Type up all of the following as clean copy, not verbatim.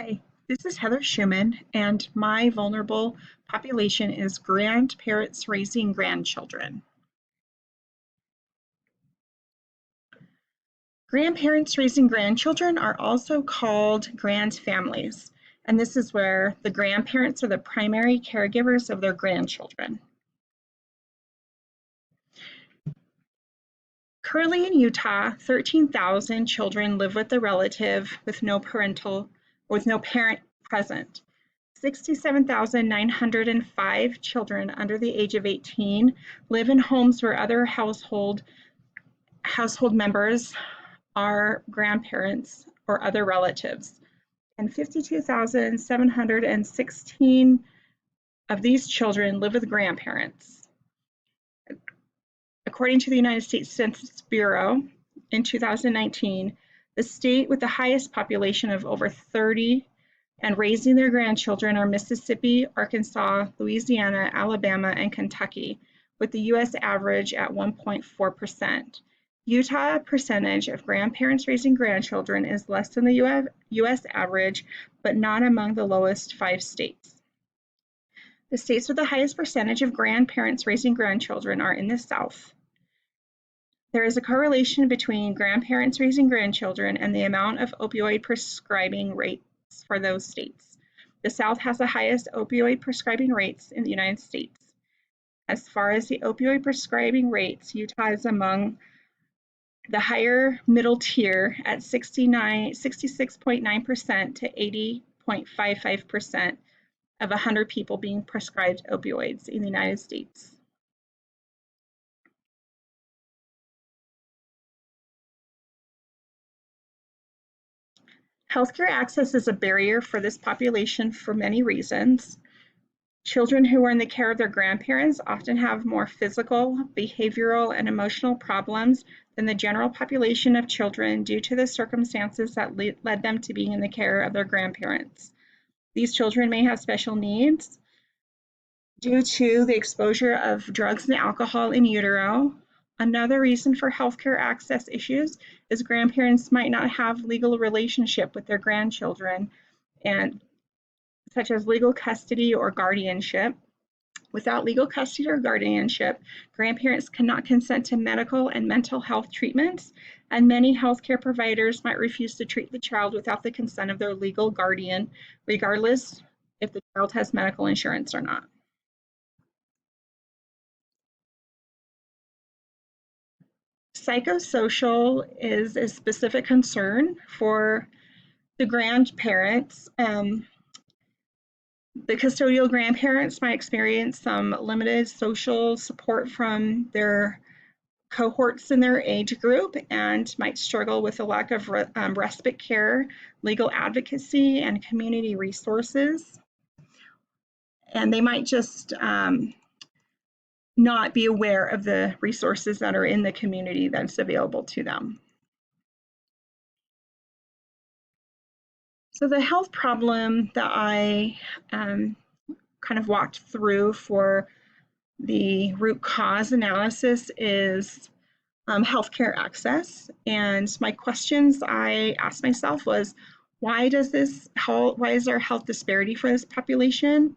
Hi, this is Heather Schuman, and my vulnerable population is grandparents raising grandchildren. Grandparents raising grandchildren are also called grand families, and this is where the grandparents are the primary caregivers of their grandchildren. Currently in Utah, 13,000 children live with a relative with no parent present. 67,905 children under the age of 18 live in homes where other household members are grandparents or other relatives. And 52,716 of these children live with grandparents. According to the United States Census Bureau, in 2019, the state with the highest population of over 30 and raising their grandchildren are Mississippi, Arkansas, Louisiana, Alabama, and Kentucky, with the U.S. average at 1.4%. Utah percentage of grandparents raising grandchildren is less than the U.S. average, but not among the lowest 5 states. The states with the highest percentage of grandparents raising grandchildren are in the South. There is a correlation between grandparents raising grandchildren and the amount of opioid prescribing rates for those states. The South has the highest opioid prescribing rates in the United States. As far as the opioid prescribing rates, Utah is among the higher middle tier at 66.9% to 80.55% of 100 people being prescribed opioids in the United States. Healthcare access is a barrier for this population for many reasons. Children who are in the care of their grandparents often have more physical, behavioral, and emotional problems than the general population of children due to the circumstances that led them to being in the care of their grandparents. These children may have special needs due to the exposure of drugs and alcohol in utero. Another reason for healthcare access issues is grandparents might not have legal relationship with their grandchildren, and such as legal custody or guardianship. Without legal custody or guardianship, grandparents cannot consent to medical and mental health treatments, and many healthcare providers might refuse to treat the child without the consent of their legal guardian, regardless if the child has medical insurance or not. Psychosocial is a specific concern for the grandparents. The custodial grandparents might experience some limited social support from their cohorts in their age group and might struggle with a lack of respite care, legal advocacy, and community resources. And they might just not be aware of the resources that are in the community that's available to them. So the health problem that I kind of walked through for the root cause analysis is healthcare access. And my questions I asked myself was, why is there health disparity for this population?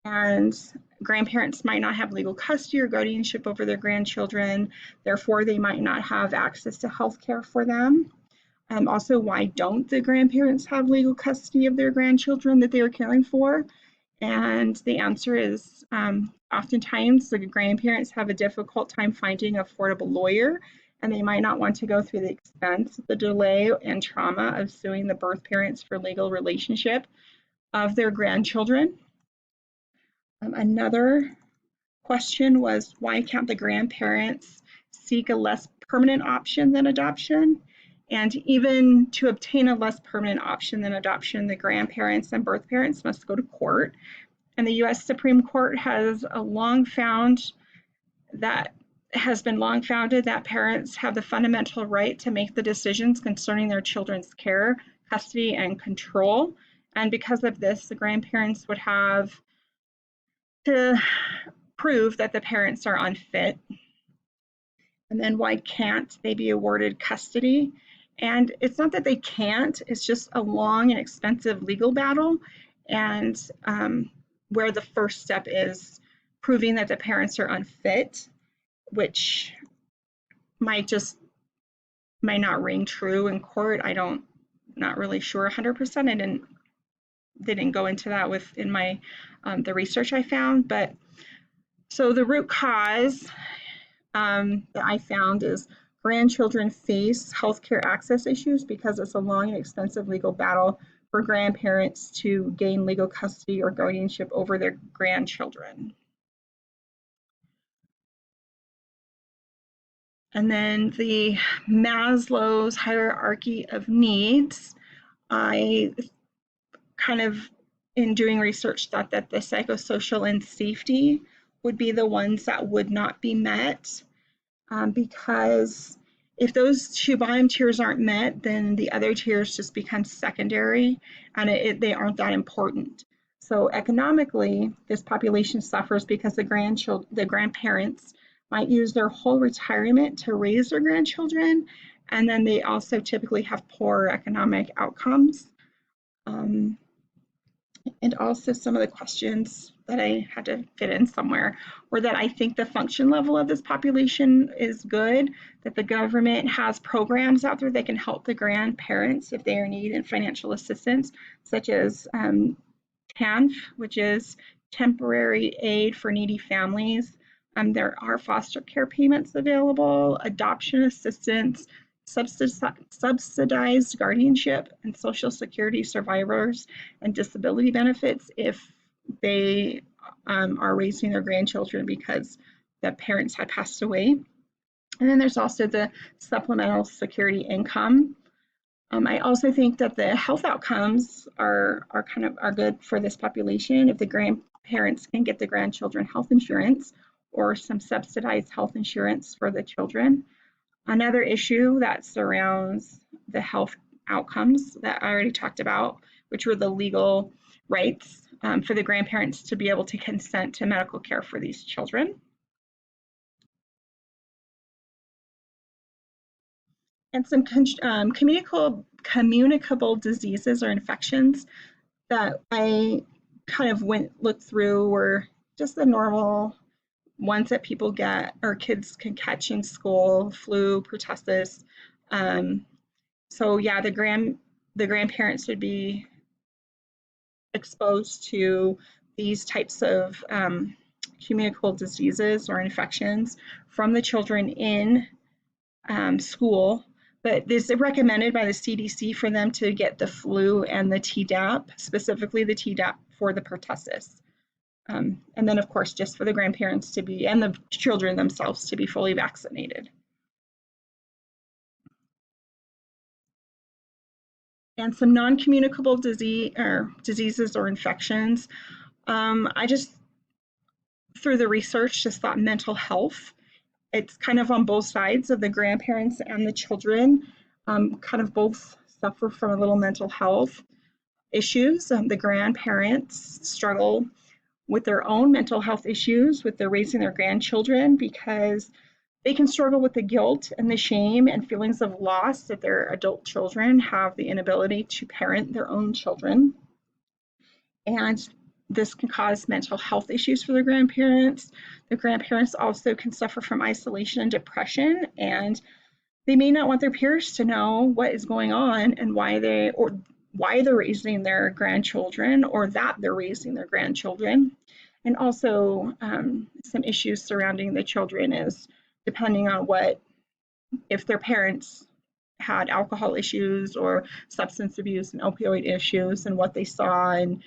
And grandparents might not have legal custody or guardianship over their grandchildren, therefore they might not have access to healthcare for them. Also, why don't the grandparents have legal custody of their grandchildren that they are caring for? And the answer is oftentimes the grandparents have a difficult time finding an affordable lawyer, and they might not want to go through the expense, the delay, and trauma of suing the birth parents for legal relationship of their grandchildren. Another question was, why can't the grandparents seek a less permanent option than adoption? And even to obtain a less permanent option than adoption, the grandparents and birth parents must go to court. And the U.S. Supreme Court has long founded that parents have the fundamental right to make the decisions concerning their children's care, custody, and control. And because of this, the grandparents would have to prove that the parents are unfit. And then why can't they be awarded custody? And it's not that they can't, it's just a long and expensive legal battle. And where the first step is proving that the parents are unfit, which might not ring true in court. Not really sure 100%. They didn't go into that in my the research I found. But so the root cause that I found is grandchildren face healthcare access issues because it's a long and expensive legal battle for grandparents to gain legal custody or guardianship over their grandchildren. And then the Maslow's hierarchy of needs, I kind of, in doing research, thought that the psychosocial and safety would be the ones that would not be met, because if those two bottom tiers aren't met, then the other tiers just become secondary, and they aren't that important. So economically, this population suffers because the grandparents might use their whole retirement to raise their grandchildren, and then they also typically have poor economic outcomes. And also some of the questions that I had to fit in somewhere were that I think the function level of this population is good, that the government has programs out there that can help the grandparents if they are in need of financial assistance, such as TANF, which is Temporary Aid for Needy Families. There are foster care payments available, adoption assistance, subsidized guardianship, and Social Security survivors and disability benefits if they are raising their grandchildren because the parents had passed away. And then there's also the supplemental security income. I also think that the health outcomes are good for this population if the grandparents can get the grandchildren health insurance or some subsidized health insurance for the children. Another issue that surrounds the health outcomes that I already talked about, which were the legal rights for the grandparents to be able to consent to medical care for these children. And some communicable diseases or infections that I kind of looked through were just the normal ones that people get or kids can catch in school: flu, pertussis. So yeah, the grandparents would be exposed to these types of communicable diseases or infections from the children in school. But this is recommended by the CDC for them to get the flu and the Tdap, specifically the Tdap for the pertussis. And then, of course, just for the grandparents to be, and the children themselves to be fully vaccinated. And some non-communicable diseases or infections. I just, through the research, just thought mental health. It's kind of on both sides of the grandparents and the children, kind of both suffer from a little mental health issues. The grandparents struggle with their own mental health issues with their raising their grandchildren because they can struggle with the guilt and the shame and feelings of loss that their adult children have the inability to parent their own children. And this can cause mental health issues for the grandparents. The grandparents also can suffer from isolation and depression, and they may not want their peers to know what is going on and why they're raising their grandchildren or that they're raising their grandchildren. And also some issues surrounding the children is depending on if their parents had alcohol issues or substance abuse and opioid issues and what they saw and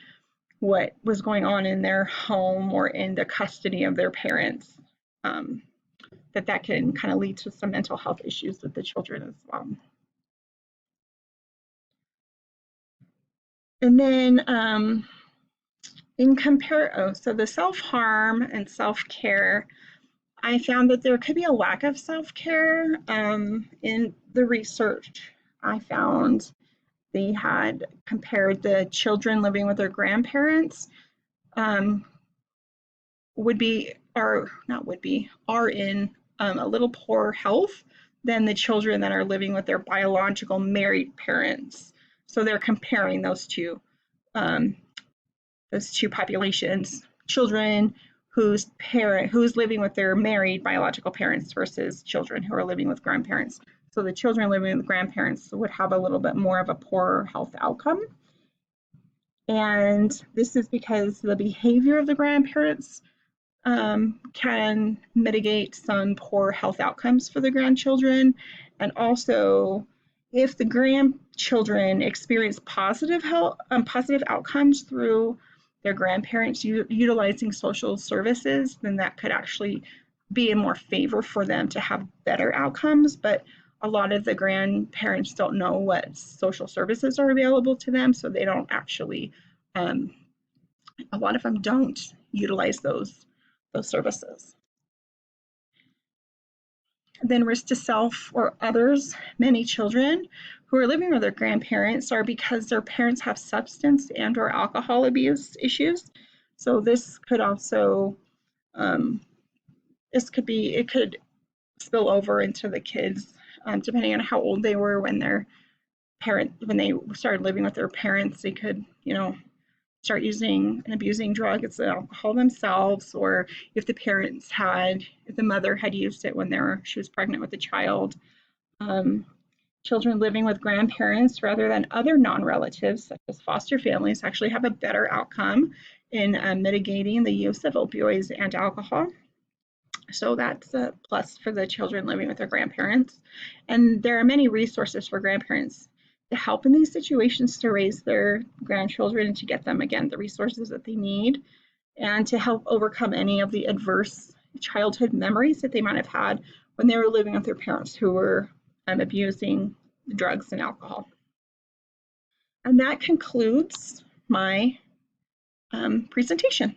what was going on in their home or in the custody of their parents, that can kind of lead to some mental health issues with the children as well. And then so the self-harm and self-care, I found that there could be a lack of self-care. In the research I found, they had compared the children living with their grandparents are in a little poor health than the children that are living with their biological married parents. So they're comparing um, those two populations: children who's living with their married biological parents versus children who are living with grandparents. So the children living with grandparents would have a little bit more of a poorer health outcome. And this is because the behavior of the grandparents can mitigate some poor health outcomes for the grandchildren. And also, if the grandchildren experience positive outcomes through their grandparents utilizing social services, then that could actually be in more favor for them to have better outcomes. But a lot of the grandparents don't know what social services are available to them, so they don't actually, um, a lot of them don't utilize those services. Then risk to self or others. Many children who are living with their grandparents are because their parents have substance and or alcohol abuse issues. So this could also, um, it could spill over into the kids, depending on how old they were when they started living with their parents. They could, start using and abusing drugs and alcohol themselves, or if the mother had used it when she was pregnant with the child. Um, Children living with grandparents rather than other non-relatives, such as foster families, actually have a better outcome in mitigating the use of opioids and alcohol. So that's a plus for the children living with their grandparents. And there are many resources for grandparents to help in these situations to raise their grandchildren and to get them, again, the resources that they need and to help overcome any of the adverse childhood memories that they might have had when they were living with their parents who were abusing drugs and alcohol. And that concludes my presentation.